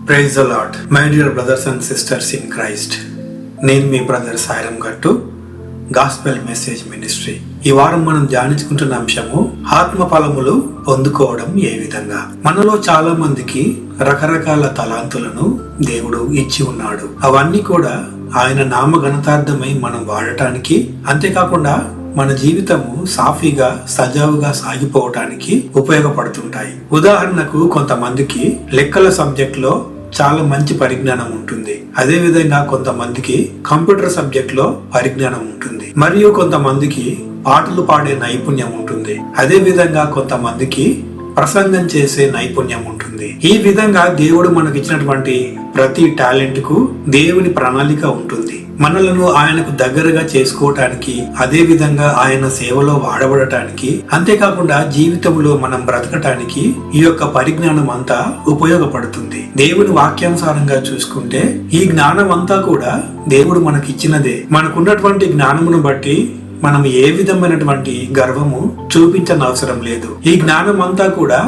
Praise the lord. My dear brothers and sisters in Christ. నేను మీ brother Sairam గట్టు, gospel message ministry. ఈ వారం మనం ధ్యానించుకుంటున్న అంశము ఆత్మ ఫలములు పొందుకోవడం ఏ విధంగా. మనలో చాలా మందికి రకరకాల తలాంతులను దేవుడు ఇచ్చి ఉన్నాడు. అవన్నీ కూడా ఆయన నామ ఘనతార్థమై మనం వాడటానికి, అంతేకాకుండా మన జీవితము సాఫీగా సజావుగా సాగిపోవటానికి ఉపయోగపడుతుంటాయి. ఉదాహరణకు కొంతమందికి లెక్కల సబ్జెక్ట్ లో చాలా మంచి పరిజ్ఞానం ఉంటుంది. అదే విధంగా కొంతమందికి కంప్యూటర్ సబ్జెక్ట్ లో పరిజ్ఞానం ఉంటుంది. మరియు కొంతమందికి పాటలు పాడే నైపుణ్యం ఉంటుంది. అదే విధంగా కొంతమందికి ప్రసంగం చేసే నైపుణ్యం ఉంటుంది. ఈ విధంగా దేవుడు మనకి ఇచ్చినటువంటి ప్రతి టాలెంట్ కు దేవుని ప్రణాళిక ఉంటుంది. మనలను ఆయనకు దగ్గరగా చేసుకోవటానికి, అదే విధంగా ఆయన సేవలో వాడబడటానికి, అంతేకాకుండా జీవితంలో మనం బ్రతకటానికి ఈ యొక్క పరిజ్ఞానం అంతా ఉపయోగపడుతుంది. దేవుని వాక్యానుసారంగా చూసుకుంటే ఈ జ్ఞానం అంతా కూడా దేవుడు మనకిచ్చినదే. మనకున్నటువంటి జ్ఞానమును బట్టి మనం ఏ విధమైనటువంటి గర్వము చూపించనవసరం లేదు. ఈ జ్ఞానం అంతా కూడా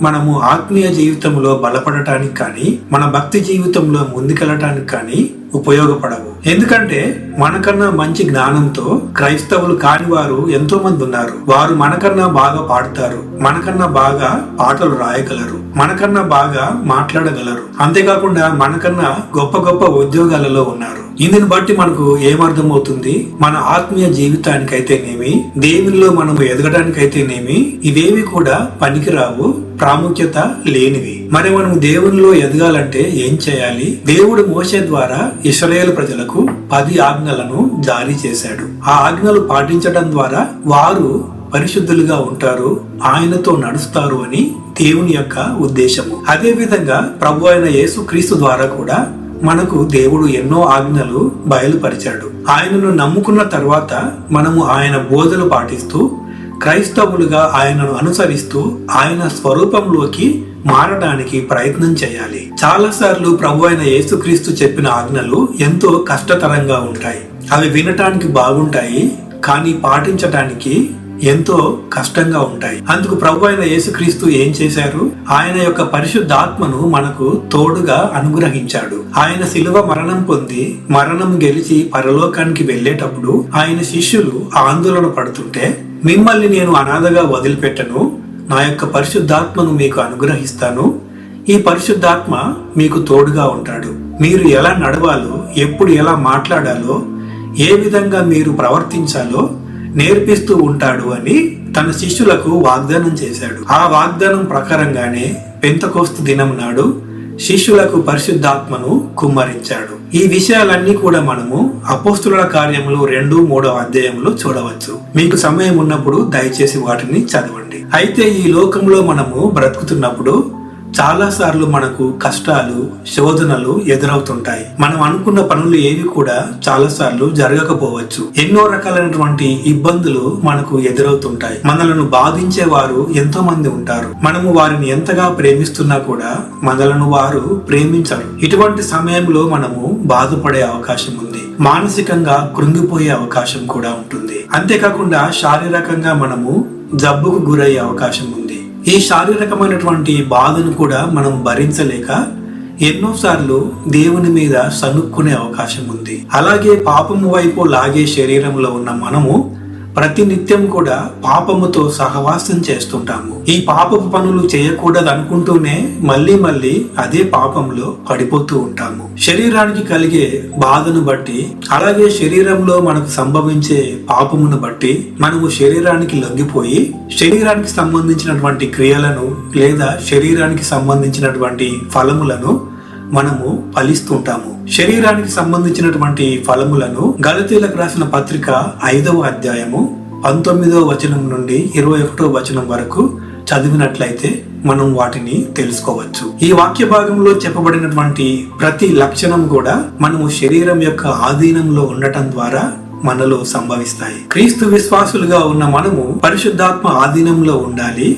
మనము ఆత్మీయ జీవితంలో బలపడటానికి కానీ, మన భక్తి జీవితంలో ముందుకెళ్ళటానికి కానీ ఉపయోగపడవు. ఎందుకంటే మనకన్నా మంచి జ్ఞానంతో క్రైస్తవులు కాని వారు ఎంతో మంది ఉన్నారు. వారు మనకన్నా బాగా పాడతారు, మనకన్నా బాగా పాటలు రాయగలరు, మనకన్నా బాగా మాట్లాడగలరు, అంతేకాకుండా మనకన్నా గొప్ప గొప్ప ఉద్యోగాలలో ఉన్నారు. ఇందుని బట్టి మనకు ఏమర్థమవుతుంది? మన ఆత్మీయ జీవితానికైతేనేమి, దేవునిలో మనము ఎదగడానికైతేనేమి ఇవేవి కూడా పనికిరావు, ప్రాముఖ్యత లేనివి. మరి మనం దేవునిలో ఎదగాలంటే ఏం చేయాలి? దేవుడు మోషే ద్వారా ఇశ్రాయేలు ప్రజలకు 10 ఆజ్ఞలను జారీ చేశాడు. ఆ ఆజ్ఞలు పాటించడం ద్వారా వారు పరిశుద్ధులుగా ఉంటారు, ఆయనతో నడుస్తారు అని దేవుని యొక్క ఉద్దేశము. అదే విధంగా ప్రభు అయిన యేసు క్రీస్తు ద్వారా కూడా మనకు దేవుడు ఎన్నో ఆజ్ఞలు బయలుపరిచాడు. ఆయనను నమ్ముకున్న తర్వాత మనము ఆయన బోధలు పాటిస్తూ క్రైస్తవులుగా ఆయనను అనుసరిస్తూ ఆయన స్వరూపంలోకి మారడానికి ప్రయత్నం చేయాలి. చాలా సార్లు ప్రభు అయిన యేసుక్రీస్తు చెప్పిన ఆజ్ఞలు ఎంతో కష్టతరంగా ఉంటాయి. అవి వినటానికి బాగుంటాయి, కానీ పాటించటానికి ఎంతో కష్టంగా ఉంటాయి. అందుకు ప్రభు అయిన యేసుక్రీస్తు ఏం చేశారు? ఆయన యొక్క పరిశుద్ధాత్మను మనకు తోడుగా అనుగ్రహించాడు. ఆయన శిలువ మరణం పొంది మరణం గెలిచి పరలోకానికి వెళ్లేటప్పుడు ఆయన శిష్యులు ఆందోళన పడుతుంటే, మిమ్మల్ని నేను అనాథగా వదిలిపెట్టను, నా యొక్క పరిశుద్ధాత్మను మీకు అనుగ్రహిస్తాను, ఈ పరిశుద్ధాత్మ మీకు తోడుగా ఉంటాడు, మీరు ఎలా నడవాలో, ఎప్పుడు ఎలా మాట్లాడాలో, ఏ విధంగా మీరు ప్రవర్తించాలో నేర్పిస్తూ ఉంటాడు అని తన శిష్యులకు వాగ్దానం చేశాడు. ఆ వాగ్దానం ప్రకారంగానే పెంతెకోస్తు దినం నాడు శిష్యులకు పరిశుద్ధాత్మను కుమ్మరించాడు. ఈ విషయాలన్నీ కూడా మనము అపోస్తుల కార్యములు 2-3 అధ్యాయంలో చూడవచ్చు. మీకు సమయం ఉన్నప్పుడు దయచేసి వాటిని చదవండి. అయితే ఈ లోకంలో మనము బ్రతుకుతున్నప్పుడు చాలా సార్లు మనకు కష్టాలు, శోధనలు ఎదురవుతుంటాయి. మనం అనుకున్న పనులు ఏవి కూడా చాలా సార్లు జరగకపోవచ్చు. ఎన్నో రకాలైనటువంటి ఇబ్బందులు మనకు ఎదురవుతుంటాయి. మనలను బాధించే వారు ఎంతో మంది ఉంటారు. మనము వారిని ఎంతగా ప్రేమిస్తున్నా కూడా మనలను వారు ప్రేమించరు. ఇటువంటి సమయంలో మనము బాధపడే అవకాశం ఉంది, మానసికంగా కృంగిపోయే అవకాశం కూడా ఉంటుంది. అంతేకాకుండా శారీరకంగా మనము జబ్బుకు గురయ్యే అవకాశం ఉంది. ఈ శారీరకమైనటువంటి బాధను కూడా మనం భరించలేక ఎన్నోసార్లు దేవుని మీద సనుక్కునే అవకాశం ఉంది. అలాగే పాపము వైపు లాగే శరీరంలో ఉన్న మనము ప్రతినిత్యం కూడా పాపముతో సహవాసం చేస్తుంటాము. ఈ పాపపు పనులు చేయకూడదు అనుకుంటూనే మళ్ళీ అదే పాపంలో పడిపోతూ ఉంటాము. శరీరానికి కలిగే బాధను బట్టి, అలాగే శరీరంలో మనకు సంభవించే పాపమును బట్టి మనము శరీరానికి లొంగిపోయి శరీరానికి సంబంధించినటువంటి క్రియలను లేదా శరీరానికి సంబంధించినటువంటి ఫలములను మనము ఫలిస్తుంటాము. శరీరానికి సంబంధించినటువంటి ఫలములను గలతీలకు రాసిన పత్రిక 5వ అధ్యాయము 19వ వచనం నుండి 21వ వచనం వరకు చదివినట్లయితే మనం వాటిని తెలుసుకోవచ్చు. ఈ వాక్య భాగంలో చెప్పబడినటువంటి ప్రతి లక్షణం కూడా మనము శరీరం యొక్క ఆధీనంలో ఉండటం ద్వారా మనలో సంభవిస్తాయి. క్రీస్తు విశ్వాసులుగా ఉన్న మనము పరిశుద్ధాత్మ ఆధీనంలో ఉండాలి.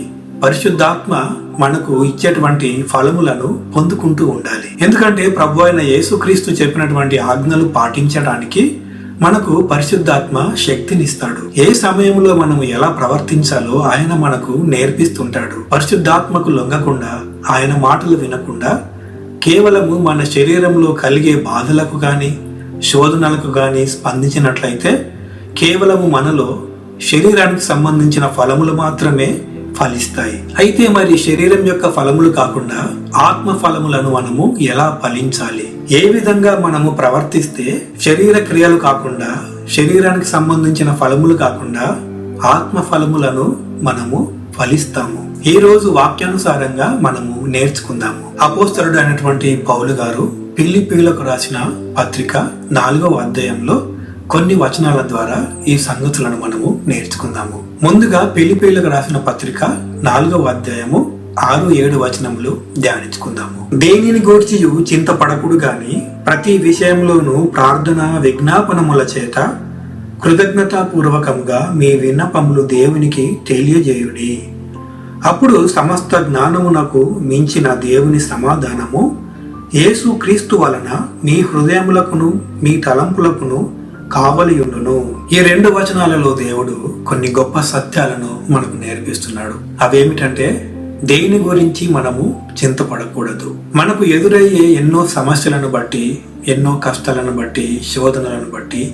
పరిశుద్ధాత్మ మనకు ఇచ్చేటువంటి ఫలములను పొందుకుంటూ ఉండాలి. ఎందుకంటే ప్రభు అయిన యేసుక్రీస్తు చెప్పినటువంటి ఆజ్ఞలు పాటించడానికి మనకు పరిశుద్ధాత్మ శక్తినిస్తాడు. ఏ సమయంలో మనము ఎలా ప్రవర్తించాలో ఆయన మనకు నేర్పిస్తుంటాడు. పరిశుద్ధాత్మకు లొంగకుండా, ఆయన మాటలు వినకుండా కేవలము మన శరీరంలో కలిగే బాధలకు కానీ శోధనలకు కానీ స్పందించినట్లయితే కేవలము మనలో శరీరానికి సంబంధించిన ఫలములు మాత్రమే ఫలిస్తాయి. అయితే మరి శరీరం యొక్క ఫలములు కాకుండా ఆత్మ ఫలములను మనము ఎలా ఫలించాలి? ఏ విధంగా మనము ప్రవర్తిస్తే శరీర క్రియలు కాకుండా శరీరానికి సంబంధించిన ఫలములు కాకుండా ఆత్మ ఫలములను మనము ఫలిస్తాము? ఈ రోజు వాక్యానుసారంగా మనము నేర్చుకుందాము. అపోస్తలుడు అయినటువంటి పౌలు గారు ఫిలిప్పీయులకు రాసిన పత్రిక 4వ అధ్యాయంలో కొన్ని వచనాల ద్వారా ఈ సంగతులను మనము నేర్చుకుందాము. ముందుగా ఫిలిప్పీయులకు రాసిన పత్రిక 4వ అధ్యాయము 6-7 వచనములు ధ్యానించుకుందాము. దేనిని గూర్చియు చింతపడకుడు గాని ప్రతి విషయంలోనూ ప్రార్థన విజ్ఞాపనముల చేత కృతజ్ఞతాపూర్వకముగా మీ విన్నపములు దేవునికి తెలియజేయుడి. అప్పుడు సమస్త జ్ఞానమునకు మించిన దేవుని సమాధానము యేసు క్రీస్తు వలన మీ హృదయములకును మీ తలంపులకును కావలియుండును. ఈ 2 వచనాలలో దేవుడు కొన్ని గొప్ప సత్యాలను మనకు నేర్పిస్తున్నాడు. అవేమిటంటే, దేని గురించి మనము చింతపడకూడదు. మనకు ఎదురయ్యే ఎన్నో సమస్యలను బట్టి, ఎన్నో కష్టాలను బట్టి, శోధనలను బట్టి,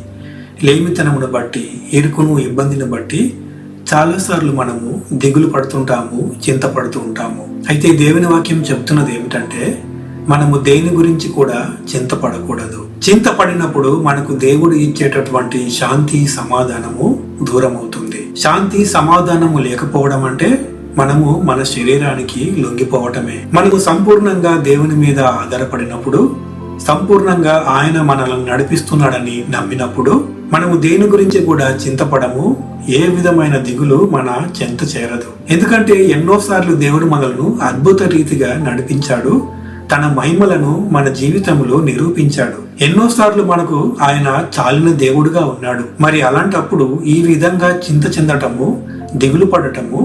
లేమితనమును బట్టి, ఇరుకును ఇబ్బందిని బట్టి చాలాసార్లు మనము దిగులు పడుతుంటాము, చింతపడుతూ ఉంటాము. అయితే దేవుని వాక్యం చెప్తున్నది ఏమిటంటే, మనము దేని గురించి కూడా చింతపడకూడదు. చింతపడినప్పుడు మనకు దేవుడు ఇచ్చేటటువంటి శాంతి సమాధానము దూరం అవుతుంది. శాంతి సమాధానము లేకపోవడం అంటే మనము మన శరీరానికి లొంగిపోవటమే. మనము సంపూర్ణంగా దేవుని మీద ఆధారపడినప్పుడు, సంపూర్ణంగా ఆయన మనల్ని నడిపిస్తున్నాడని నమ్మినప్పుడు మనము దేని గురించి కూడా చింతపడము. ఏ విధమైన దిగులు మన చెంత చేరదు. ఎందుకంటే ఎన్నోసార్లు దేవుడు మనల్ని అద్భుత రీతిగా నడిపించాడు, తన మహిమలను మన జీవితంలో నిరూపించాడు. ఎన్నోసార్లు మనకు ఆయన చాలిన దేవుడుగా ఉన్నాడు. మరి అలాంటప్పుడు ఈ విధంగా చింత చెందటము, దిగులు పడటము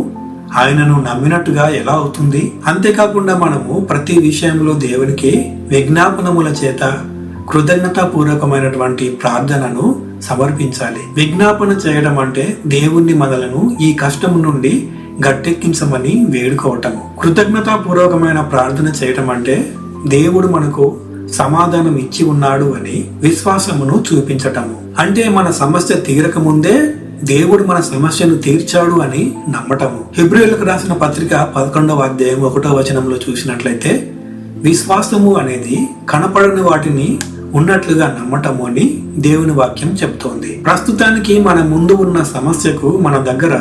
ఆయనను నమ్మినట్టుగా ఎలా అవుతుంది? అంతేకాకుండా మనము ప్రతి విషయంలో దేవునికి విజ్ఞాపనముల చేత కృతజ్ఞతాపూర్వకమైనటువంటి ప్రార్థనను సమర్పించాలి. విజ్ఞాపన చేయడం అంటే దేవుణ్ణి మనలను ఈ కష్టం నుండి గట్టెక్కించమని వేడుకోవటము. కృతజ్ఞతాపూర్వకమైన ప్రార్థన చేయటం అంటే దేవుడు మనకు సమాధానం ఇచ్చి ఉన్నాడు అని విశ్వాసమును చూపించటము. అంటే మన సమస్య తీరక ముందే దేవుడు మన సమస్యను తీర్చాడు అని నమ్మటము. హెబ్రీయులకు రాసిన పత్రిక 11వ అధ్యాయం 1వ వచనంలో చూసినట్లయితే, విశ్వాసము అనేది కనపడని వాటిని ఉన్నట్లుగా నమ్మటము అని దేవుని వాక్యం చెప్తోంది. ప్రస్తుతానికి మన ముందు ఉన్న సమస్యకు మన దగ్గర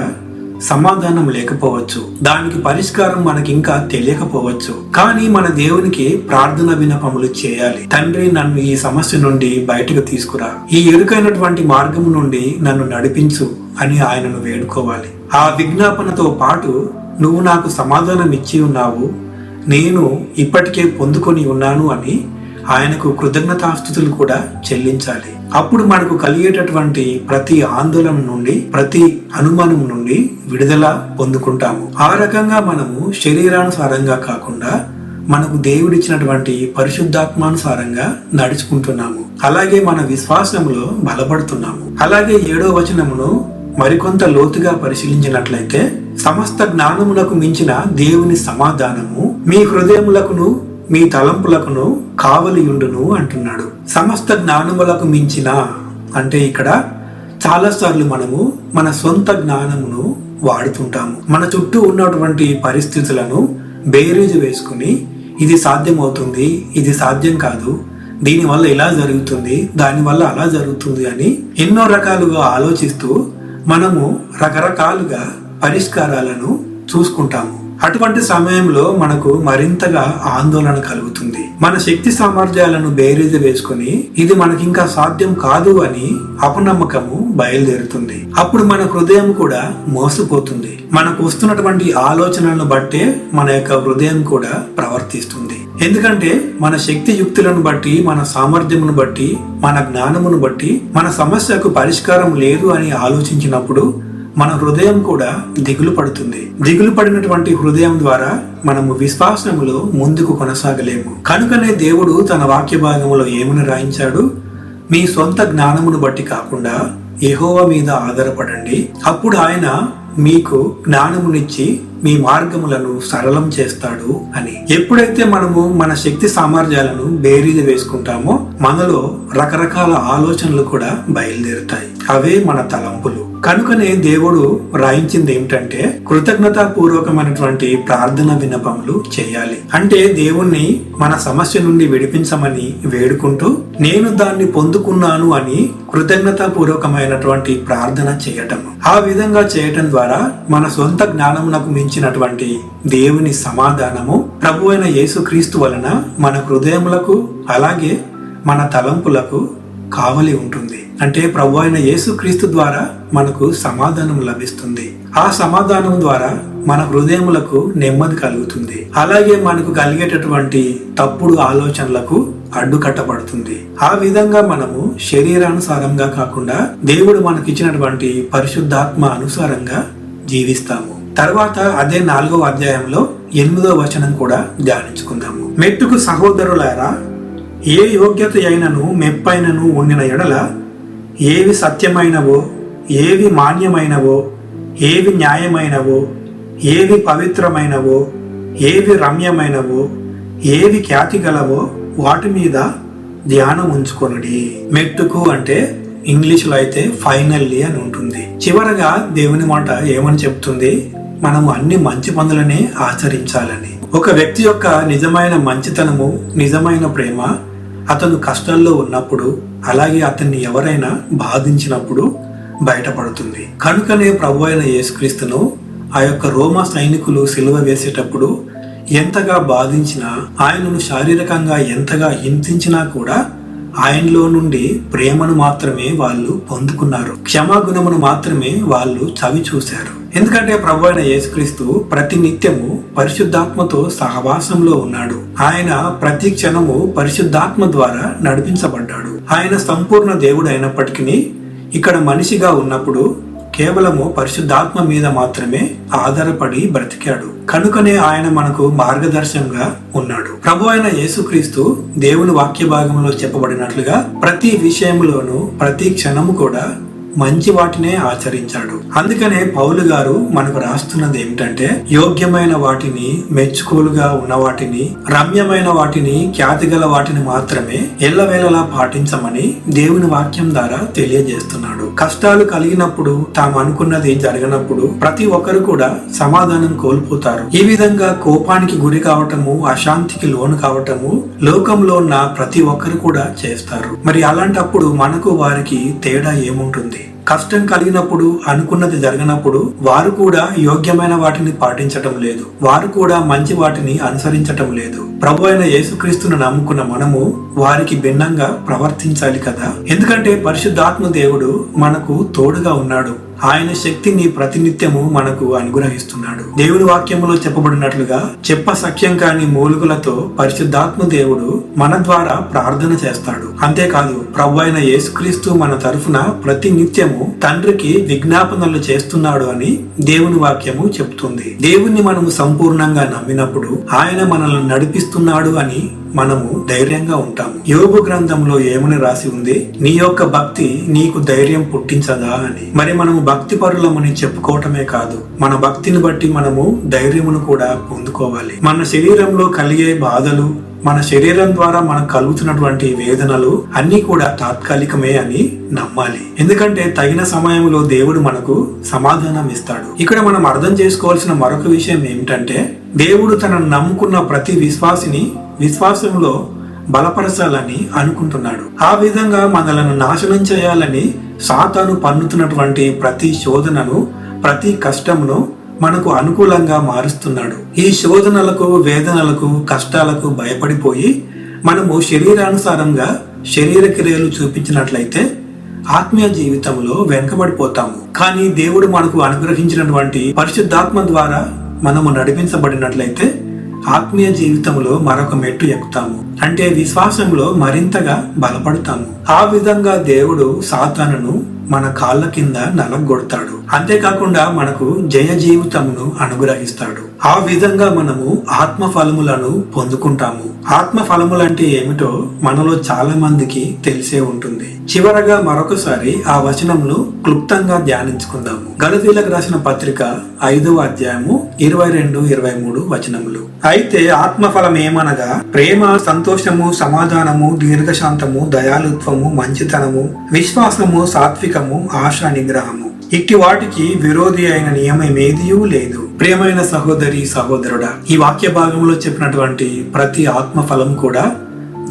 సమాధానం లేకపోవచ్చు, దానికి పరిష్కారం మనకి ఇంకా తెలియకపోవచ్చు. కానీ మన దేవునికి ప్రార్థన విన్నపములు చేయాలి. తండ్రి, నన్ను ఈ సమస్య నుండి బయటకు తీసుకురా, ఈ ఇరుకైనటువంటి మార్గం నుండి నన్ను నడిపించు అని ఆయనను వేడుకోవాలి. ఆ విజ్ఞాపనతో పాటు, నువ్వు నాకు సమాధానం ఇచ్చి ఉన్నావు, నేను ఇప్పటికే పొందుకొని ఉన్నాను అని ఆయనకు కృతజ్ఞతాస్తుతులు కూడా చెల్లించాలి. అప్పుడు మనకు కలిగేటటువంటి ప్రతి ఆందోళన నుండి, ప్రతి అనుమానం నుండి విడుదల పొందుకుంటాము. ఆ రకంగా మనము శరీరానుసారంగా కాకుండా మనకు దేవుడిచ్చినటువంటి పరిశుద్ధాత్మానుసారంగా నడుచుకుంటున్నాము. అలాగే మన విశ్వాసంలో బలపడుతున్నాము. అలాగే 7వ వచనమును మరికొంత లోతుగా పరిశీలించినట్లయితే, సమస్త జ్ఞానములకు మించిన దేవుని సమాధానము మీ హృదయములకును మీ తలంపులకును కావలియుండును అంటున్నాడు. సమస్త జ్ఞానములకు మించిన అంటే ఇక్కడ చాలాసార్లు మనము మన సొంత జ్ఞానమును వాడుతుంటాము. మన చుట్టూ ఉన్నటువంటి పరిస్థితులను బేరీజు వేసుకుని, ఇది సాధ్యమవుతుంది, ఇది సాధ్యం కాదు, దీనివల్ల ఇలా జరుగుతుంది, దానివల్ల అలా జరుగుతుంది అని ఎన్నో రకాలుగా ఆలోచిస్తూ మనము రకరకాలుగా పరిష్కారాలను చూసుకుంటాము. అటువంటి సమయంలో మనకు మరింతగా ఆందోళన కలుగుతుంది. మన శక్తి సామర్థ్యాలను బేరీజు వేసుకుని ఇది మనకింకా సాధ్యం కాదు అని అపనమ్మకము బయలుదేరుతుంది. అప్పుడు మన హృదయం కూడా మోసపోతుంది. మనకు వస్తున్నటువంటి ఆలోచనలను బట్టే మన యొక్క హృదయం కూడా ప్రవర్తిస్తుంది. ఎందుకంటే మన శక్తి యుక్తులను బట్టి, మన సామర్థ్యమును బట్టి, మన జ్ఞానమును బట్టి మన సమస్యకు పరిష్కారం లేదు అని ఆలోచించినప్పుడు మన హృదయం కూడా దిగులు పడుతుంది. దిగులు పడినటువంటి హృదయం ద్వారా మనము విశ్వాసములో ముందుకు కొనసాగలేము. కనుకనే దేవుడు తన వాక్య భాగంలో ఏమని రాయించాడు? మీ సొంత జ్ఞానమును బట్టి కాకుండా యెహోవా మీద ఆధారపడండి, అప్పుడు ఆయన మీకు జ్ఞానమునిచ్చి మీ మార్గములను సరళం చేస్తాడు అని. ఎప్పుడైతే మనము మన శక్తి సామర్థ్యాలను బేరీజు వేసుకుంటామో మనలో రకరకాల ఆలోచనలు కూడా బయలుదేరుతాయి. అవే మన తలంపులు. కనుకనే దేవుడు రాయించింది ఏమిటంటే కృతజ్ఞతా పూర్వకమైనటువంటి ప్రార్థన విన్నపములు చేయాలి. అంటే దేవుణ్ణి మన సమస్య నుండి విడిపించమని వేడుకుంటూ నేను దాన్ని పొందుకున్నాను అని కృతజ్ఞతా పూర్వకమైనటువంటి ప్రార్థన చేయటం. ఆ విధంగా చేయటం ద్వారా మన సొంత జ్ఞానమునకు మించినటువంటి దేవుని సమాధానము ప్రభు అయిన యేసుక్రీస్తు వలన మన హృదయములకు అలాగే మన తలంపులకు కావలి ఉంటుంది. అంటే ప్రభు అయిన యేసుక్రీస్తు ద్వారా మనకు సమాధానం లభిస్తుంది. ఆ సమాధానం ద్వారా మన హృదయములకు నెమ్మది కలుగుతుంది. అలాగే మనకు కలిగేటటువంటి తప్పుడు ఆలోచనలకు అడ్డుకట్టబడుతుంది. ఆ విధంగా మనము శరీరానుసారంగా కాకుండా దేవుడు మనకిచ్చినటువంటి పరిశుద్ధాత్మ అనుసారంగా జీవిస్తాము. తర్వాత అదే 4వ అధ్యాయంలో 8వ వచనం కూడా ధ్యానించుకుందాము. మెట్టుకు సహోదరులారా, ఏ యోగ్యత అయినను మెప్పైనను ఉండిన ఎడల ఏవి సత్యమైనవో, ఏవి మాన్యమైనవో, ఏవి న్యాయమైనవో, ఏవి పవిత్రమైనవో, ఏవి రమ్యమైనవో, ఏవి ఖ్యాతి గలవో వాటి మీద ధ్యానం ఉంచుకొనుడి. మెట్టుకు అంటే ఇంగ్లీష్లో అయితే ఫైనల్లీ అని ఉంటుంది. చివరగా దేవుని మాట ఏమని చెప్తుంది? మనము అన్ని మంచి పనులనే ఆచరించాలని. ఒక వ్యక్తి యొక్క నిజమైన మంచితనము, నిజమైన ప్రేమ అతను కష్టాల్లో ఉన్నప్పుడు, అలాగే అతన్ని ఎవరైనా బాధించినప్పుడు బయటపడుతుంది. కనుకనే ప్రభు అయిన యేసుక్రీస్తును ఆ యొక్క రోమా సైనికులు సిలువ వేసేటప్పుడు ఎంతగా బాధించినా, ఆయనను శారీరకంగా ఎంతగా హింసించినా కూడా ఆయనలో నుండి ప్రేమను మాత్రమే వాళ్ళు పొందుకున్నారు. క్షమాగుణమును మాత్రమే వాళ్ళు చవి చూశారు. ఎందుకంటే ప్రభు అయిన యేసుక్రీస్తు ప్రతి నిత్యము పరిశుద్ధాత్మతో సహవాసంలో ఉన్నాడు. ఆయన ప్రతి క్షణము పరిశుద్ధాత్మ ద్వారా నడిపించబడ్డాడు. ఆయన సంపూర్ణ దేవుడు అయినప్పటికీ ఇక్కడ మనిషిగా ఉన్నప్పుడు కేవలము పరిశుద్ధాత్మ మీద మాత్రమే ఆధారపడి బ్రతికాడు. కనుకనే ఆయన మనకు మార్గదర్శనంగా ఉన్నాడు. ప్రభు అయిన యేసుక్రీస్తు దేవుని వాక్య భాగంలో చెప్పబడినట్లుగా ప్రతి విషయంలోనూ ప్రతి క్షణము కూడా మంచి వాటినే ఆచరించాడు. అందుకనే పౌలు గారు మనకు రాస్తున్నది ఏమిటంటే యోగ్యమైన వాటిని, మెచ్చుకోలుగా ఉన్న వాటిని, రమ్యమైన వాటిని, ఖ్యాతిగల వాటిని మాత్రమే ఎల్లవేళలా పాటించమని దేవుని వాక్యం ద్వారా తెలియజేస్తున్నాడు. కష్టాలు కలిగినప్పుడు, తాము అనుకున్నది జరగనప్పుడు ప్రతి ఒక్కరు కూడా సమాధానం కోల్పోతారు. ఈ విధంగా కోపానికి గురి కావటము, అశాంతికి లోను కావటము లోకంలో ఉన్న ప్రతి ఒక్కరు కూడా చేస్తారు. మరి అలాంటప్పుడు మనకు వారికి తేడా ఏముంటుంది? కష్టం కలిగినప్పుడు, అనుకున్నది జరగనప్పుడు వారు కూడా యోగ్యమైన వాటిని పాటించటం లేదు. వారు కూడా మంచి వాటిని అనుసరించటం లేదు. ప్రభు అయిన యేసుక్రీస్తును నమ్ముకున్న మనము వారికి భిన్నంగా ప్రవర్తించాలి కదా. ఎందుకంటే పరిశుద్ధాత్మ దేవుడు మనకు తోడుగా ఉన్నాడు. ఆయన శక్తిని ప్రతినిత్యము మనకు అనుగ్రహిస్తున్నాడు. దేవుని వాక్యములో చెప్పబడినట్లుగా చెప్ప సఖ్యం కాని మూలుగులతో పరిశుద్ధాత్మ దేవుడు మన ద్వారా ప్రార్థన చేస్తాడు. అంతేకాదు ప్రభు అయిన యేసుక్రీస్తు మన తరఫున ప్రతి నిత్యము తండ్రికి విజ్ఞాపనలు చేస్తున్నాడు అని దేవుని వాక్యము చెప్తుంది. దేవుణ్ణి మనము సంపూర్ణంగా నమ్మినప్పుడు ఆయన మనల్ని నడిపిస్తున్నాడు అని మనము ధైర్యంగా ఉంటాము. యోబు గ్రంథంలో ఏమని రాసి ఉంది? నీ యొక్క భక్తి నీకు ధైర్యం పుట్టించదా అని. మరి మనము భక్తి పరులమని చెప్పుకోవటమే కాదు, మన భక్తిని బట్టి మనము ధైర్యమును కూడా పొందుకోవాలి. మన శరీరంలో కలిగే బాధలు, మన శరీరం ద్వారా మనకు కలుగుతున్నటువంటి వేదనలు అన్ని కూడా తాత్కాలికమే అని నమ్మాలి. ఎందుకంటే తగిన సమయంలో దేవుడు మనకు సమాధానం ఇస్తాడు. ఇక్కడ మనం అర్థం చేసుకోవాల్సిన మరొక విషయం ఏమిటంటే దేవుడు తనను నమ్ముకున్న ప్రతి విశ్వాసిని విశ్వాసంలో బలపరచాలని అనుకుంటున్నాడు. ఆ విధంగా మనలను నాశనం చేయాలని సాతాను పన్నుతున్నటువంటి ప్రతి శోధనను, ప్రతి కష్టమును మనకు అనుకూలంగా మారుస్తున్నాడు. ఈ శోధనలకు, వేదనలకు, కష్టాలకు భయపడిపోయి మనము శరీరానుసారంగా శరీర క్రియలు చూపించినట్లయితే ఆత్మీయ జీవితంలో వెనుకబడిపోతాము. కానీ దేవుడు మనకు అనుగ్రహించినటువంటి పరిశుద్ధాత్మ ద్వారా మనము నడిపించబడినట్లయితే ఆత్మీయ జీవితంలో మరొక మెట్టు ఎక్కుతాము. అంటే విశ్వాసంలో మరింతగా బలపడతాము. ఆ విధంగా దేవుడు సాతానును మన కాళ్ళ కింద నలగొడతాడు. అంతేకాకుండా మనకు జయ జీవితమును అనుగ్రహిస్తాడు. ఆ విధంగా మనము ఆత్మ ఫలములను పొందుకుంటాము. ఆత్మ ఫలములంటే ఏమిటో మనలో చాలా మందికి తెలిసే ఉంటుంది. చివరగా మరొకసారి ఆ వచనమును క్లుప్తంగా ధ్యానించుకుందాము. గలతీయులకు రాసిన పత్రిక 5వ అధ్యాయము 22-23 వచనములు. అయితే ఆత్మ ఫలం ఏమనగా ప్రేమ, సంతోషము, సమాధానము, దీర్ఘశాంతము, దయాళుత్వము, మంచితనము, విశ్వాసము, సాత్వికము, ఆశా నిగ్రహము. ఇట్టి వాటికి విరోధి అయిన నియమమేదియూ లేదు. ప్రియమైన సహోదరి సహోదరుడా, ఈ వాక్య భాగంలో చెప్పినటువంటి ప్రతి ఆత్మ ఫలం కూడా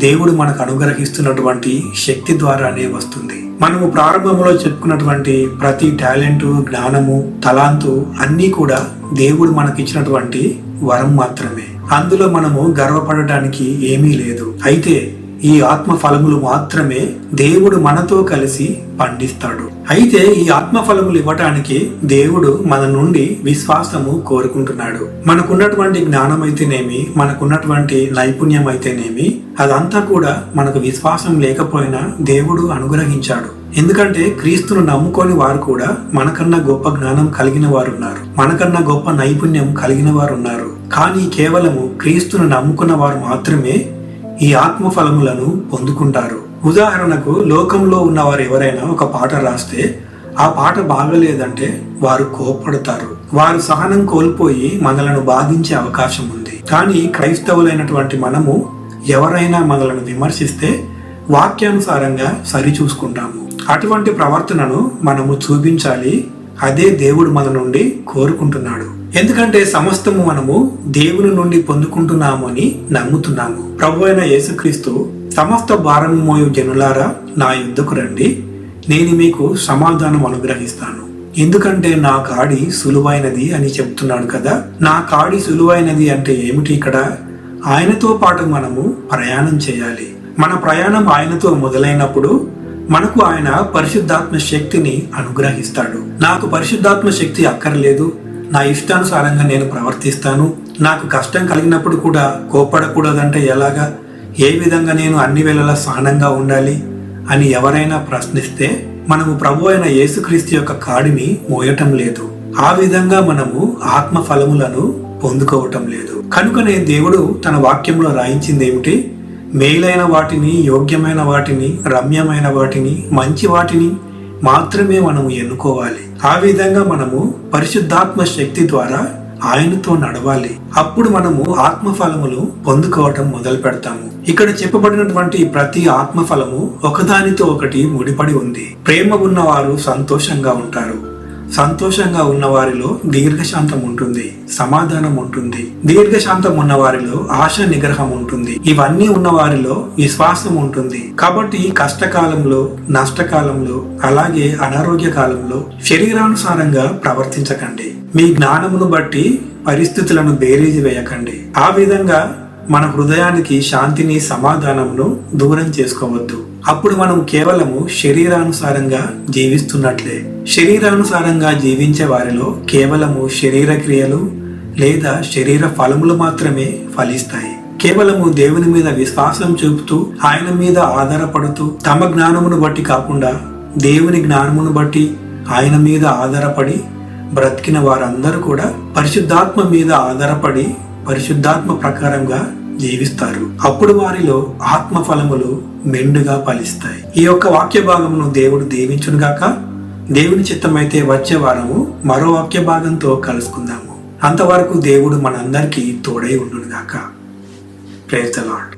దేవుడు మనకు అనుగ్రహిస్తున్నటువంటి శక్తి ద్వారానే వస్తుంది. మనము ప్రారంభంలో చెప్పుకున్నటువంటి ప్రతి టాలెంటు, జ్ఞానము, తలాంతు అన్నీ కూడా దేవుడు మనకిచ్చినటువంటి వరం మాత్రమే. అందులో మనము గర్వపడటానికి ఏమీ లేదు. అయితే ఈ ఆత్మ ఫలములు మాత్రమే దేవుడు మనతో కలిసి పండిస్తాడు. అయితే ఈ ఆత్మ ఫలములు ఇవ్వటానికి దేవుడు మన నుండి విశ్వాసము కోరుకుంటున్నాడు. మనకున్నటువంటి జ్ఞానం అయితేనేమి, మనకున్నటువంటి నైపుణ్యం అయితేనేమి, అదంతా కూడా మనకు విశ్వాసం లేకపోయినా దేవుడు అనుగ్రహించాడు. ఎందుకంటే క్రీస్తును నమ్ముకొని వారు కూడా మనకన్నా గొప్ప జ్ఞానం కలిగిన వారు ఉన్నారు, మనకన్నా గొప్ప నైపుణ్యం కలిగిన వారు ఉన్నారు. కానీ కేవలము క్రీస్తును నమ్ముకున్న వారు మాత్రమే ఈ ఆత్మ ఫలములను పొందుకుంటారు. ఉదాహరణకు, లోకంలో ఉన్నవారు ఎవరైనా ఒక పాట రాస్తే ఆ పాట బాగలేదంటే వారు కోపడతారు. వారు సహనం కోల్పోయి మనలను బాధించే అవకాశం ఉంది. కానీ క్రైస్తవులైనటువంటి మనము ఎవరైనా మనలను విమర్శిస్తే వాక్యానుసారంగా సరిచూసుకుంటాము. అటువంటి ప్రవర్తనను మనము చూపించాలి. అదే దేవుడు మన నుండి కోరుకుంటున్నాడు. ఎందుకంటే సమస్తము మనము దేవుని నుండి పొందుకుంటున్నాము అని నమ్ముతున్నాము. ప్రభు అయిన యేసుక్రీస్తు సమస్త భారము మోయు జనులారా నా యుద్ధకు రండి, నేను మీకు సమాధానం అనుగ్రహిస్తాను, ఎందుకంటే నా కాడి సులువైనది అని చెప్తున్నాడు కదా. నా కాడి సులువైనది అంటే ఏమిటి? ఇక్కడ ఆయనతో పాటు మనము ప్రయాణం చేయాలి. మన ప్రయాణం ఆయనతో మొదలైనప్పుడు మనకు ఆయన పరిశుద్ధాత్మ శక్తిని అనుగ్రహిస్తాడు. నాకు పరిశుద్ధాత్మ శక్తి అక్కర్లేదు, నా ఇష్టానుసారంగా నేను ప్రవర్తిస్తాను, నాకు కష్టం కలిగినప్పుడు కూడా కోపడకూడదంటే ఎలాగా, ఏ విధంగా నేను అన్ని వేళలా సహనంగా ఉండాలి అని ఎవరైనా ప్రశ్నిస్తే మనము ప్రభు అయిన యేసుక్రీస్తు యొక్క కాడిని మోయటం లేదు. ఆ విధంగా మనము ఆత్మ ఫలములను పొందుకోవటం లేదు. కనుకనే దేవుడు తన వాక్యంలో రాయించింది ఏమిటి? మేలైన వాటిని, యోగ్యమైన వాటిని, రమ్యమైన వాటిని, మంచి వాటిని మాత్రమే మనము ఎన్నుకోవాలి. ఆ విధంగా మనము పరిశుద్ధాత్మ శక్తి ద్వారా ఆయనతో నడవాలి. అప్పుడు మనము ఆత్మ ఫలములు పొందుకోవటం మొదలు పెడతాము. ఇక్కడ చెప్పబడినటువంటి ప్రతి ఆత్మ ఫలము ఒకదానితో ఒకటి ముడిపడి ఉంది. ప్రేమ ఉన్నవారు సంతోషంగా ఉంటారు. సంతోషంగా ఉన్న వారిలో దీర్ఘశాంతం ఉంటుంది, సమాధానం ఉంటుంది. దీర్ఘశాంతం ఉన్న వారిలో ఆశ నిగ్రహం ఉంటుంది. ఇవన్నీ ఉన్న వారిలో విశ్వాసం ఉంటుంది. కాబట్టి కష్టకాలంలో, నష్టకాలంలో, అలాగే అనారోగ్య కాలంలో శరీరానుసారంగా ప్రవర్తించకండి. మీ జ్ఞానమును బట్టి పరిస్థితులను బేరీజు వేయకండి. ఆ విధంగా మన హృదయానికి శాంతిని, సమాధానమును దూరం చేసుకోవద్దు. అప్పుడు మనం కేవలము శరీరానుసారంగా జీవిస్తున్నట్లే. శరీరానుసారంగా జీవించే వారిలో కేవలము శరీర క్రియలు లేదా శరీర ఫలములు మాత్రమే ఫలిస్తాయి. కేవలము దేవుని మీద విశ్వాసం చూపుతూ, ఆయన మీద ఆధారపడుతూ, తమ జ్ఞానమును బట్టి కాకుండా దేవుని జ్ఞానమును బట్టి ఆయన మీద ఆధారపడి బ్రతికిన వారందరూ కూడా పరిశుద్ధాత్మ మీద ఆధారపడి పరిశుద్ధాత్మ ప్రకారంగా జీవిస్తారు. అప్పుడు వారిలో ఆత్మ ఫలములు మెండుగా ఫలిస్తాయి. ఈ యొక్క వాక్య భాగమును దేవుడు దీవించునుగాక. దేవుని చిత్తమైతే వచ్చే వారము మరో వాక్య భాగంతో కలుసుకుందాము. అంతవరకు దేవుడు మనందరికీ తోడై ఉండునుగాక. Praise the lord.